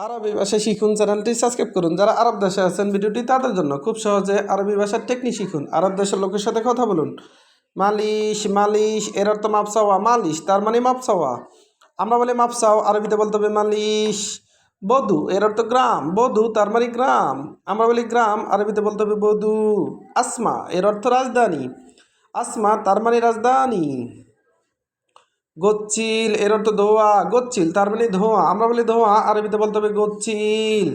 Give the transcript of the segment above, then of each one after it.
আরবি ভাষা শিখুন চ্যানেলটি সাবস্ক্রাইব করুন। যারা আরব দেশে আছেন ভিডিওটি তাদের জন্য। খুব সহজে আরবি ভাষার টেকনিক শিখুন। আরব দেশের লোকের সাথে কথা বলুন। মালিশ মালিশ এর অর্থ মাপ চাওয়া। মালিশ তার মানে মাপ চাওয়া। আমরা বলি মাপ চাও, আরবিতে বলতে হবে মালিশ। বধু এর অর্থ গ্রাম। বধু তার মানে গ্রাম। আমরা বলি গ্রাম, আরবিতে বলতে হবে বধু। আসমা এর অর্থ রাজধানী। আসমা তার মানে রাজধানী। গচ্ছিল এর অর্থ ধোঁয়া। গচ্ছিল তার মানে ধোঁয়া। আমরা বলি ধোঁয়া, আরবিতে বলতে হবে গচ্ছিল।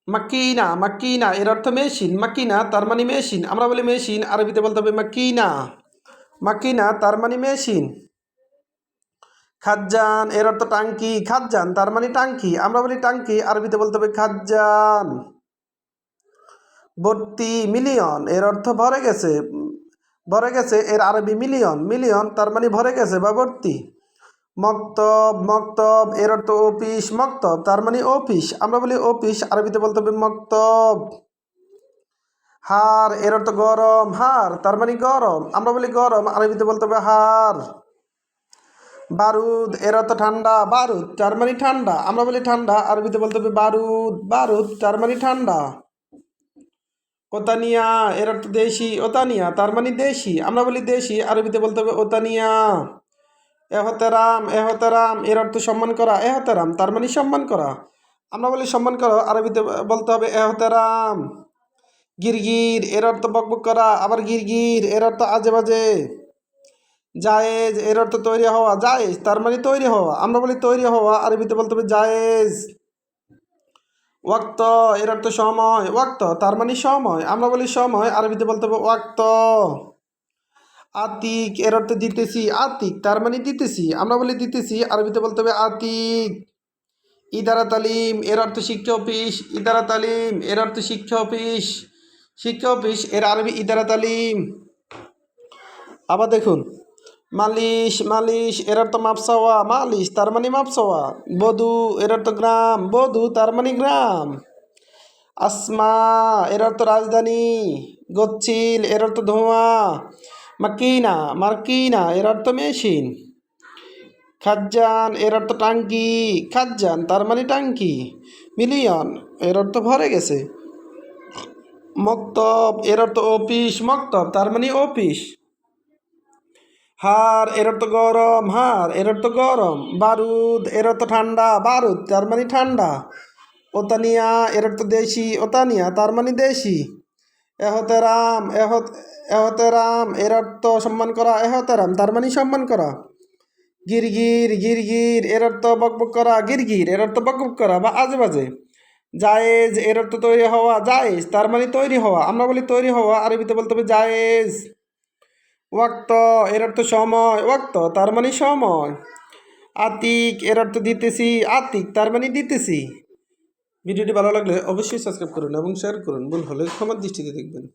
মাকিনা মাকিনা এর অর্থ মেশিন। মাকিনা তার মানে মেশিন। আমরা বলি মেশিন, আরবিতে বলতে হবে মাকিনা। মাকিনা তার মানে মেশিন। খাজ্জান এর অর্থ টাঙ্কি। খাজ্জান তার মানে টাঙ্কি। আমরা বলি টাঙ্কি, আরবিতে বলতে হবে খাজ্জান। ভর্তি মিলিয়ন এর অর্থ ভরে গেছে। ভরে গেছে এর আরবি মিলিয়ন। মিলিয়ন তার মানে ভরে গেছে বা ভর্তি। মক্তব মক্তব এর অর্থ অফিস। মক্তব তার মানে অফিস। আমরা বলি অফিস, আরবিতে বলতে হবে মক্তব। হার এর অর্থ গরম। হার তার মানে গরম। আমরা বলি গরম, আরবিতে বলতে হবে হার। বারুদ এর অর্থ ঠান্ডা। বারুদ তার মানে ঠান্ডা। আমরা বলি ঠান্ডা, আরবিতে বলতে হবে বারুদ। বারুদ তার মানে ঠান্ডা। ওতানিয়া এর অর্থ দেশি। ওতানিয়া তার মানে দেশি। আমরা বলি দেশি, আরবিতে বলতে হবে ওতানিয়া। এহতেরাম এহতেরাম এর অর্থ সম্মান করা। এহতেরাম তার মানে সম্মান করা। আমরা বলি সম্মান করা, আরবিতে বলতে হবে এহতেরাম। গিরগির এর অর্থ বকবক করা। আবার গিরগির এর অর্থ আজে বাজে। জায়েজ এর অর্থ তৈরি হওয়া। জায়েজ তার মানে তৈরি হওয়া। আমরা বলি তৈরি হওয়া, আরবিতে বলতে হবে জায়েজ। ওয়াক্ত এর অর্থ সময়। ওয়াক্ত তার মানে সময়। আমরা বলি সময়, আরবিতে বলতে হবে ওয়াক্ত। আতিক এর অর্থ দিতেছি। আতিক তার মানে দিতেছি। আমরা বলি দিতেছি, আরবিতে বলতে হবে আতিক। ইদারা তালিম এর অর্থ শিক্ষা অফিস। ইদারা তালিম এর অর্থ শিক্ষা অফিস। শিক্ষা অফিস এর আরবি ইদারা তালিম। আবার দেখুন, মালিশ মালিশ এর অর্থ মাপ চাওয়া। মালিশ তার মানে মাপ চাওয়া। বধূ এর অর্থ গ্রাম। বধূ তার মানে গ্রাম। আসমা এর অর্থ রাজধানী। গচ্ছিল এর অর্থ ধোঁয়া। মাকিনা মার্কিনা এর অর্থ মেশিন। খাজ্জান এর অর্থ টাঙ্কি। খাজ্জান তার মানে টাঙ্কি। মিলিয়ন এর অর্থ ভরে গেছে। মক্তব এর অর্থ অফিস। মক্তব তার মানে অফিস। হার এর অর্থ গরম। হার এর অর্থ গরম। বারুদ এর অর্থ ঠান্ডা। বারুদ তার মানে ঠান্ডা। ওতানিয়া এর অর্থ দেশি। ওতানিয়া তার মানে দেশি। এহতেরাম এহতেরাম এর অর্থ সম্মান করা। এহতেরাম তার মানে সম্মান করা। গিরগির গিরগির এর অর্থ বকবক করা। গিরগির এর অর্থ বকবক করা বা আজে বাজে। জায়েজ এর অর্থ তৈরি হওয়া। জায়েজ তার মানে তৈরি হওয়া। আমরা বলি তৈরি হওয়া, আরবিতে বলতে হবে জায়েজ। ওয়াক্ত এর অর্থ সময়। ওয়াক্ত তার মানে সময়। আতিক এর অর্থ দিতেছি। আতিক তার মানে দিতেছি। ভিডিওটি ভালো লাগলে অবশ্যই সাবস্ক্রাইব করুন এবং শেয়ার করুন। ভুল হলে ক্ষমার দৃষ্টিতে দেখবেন।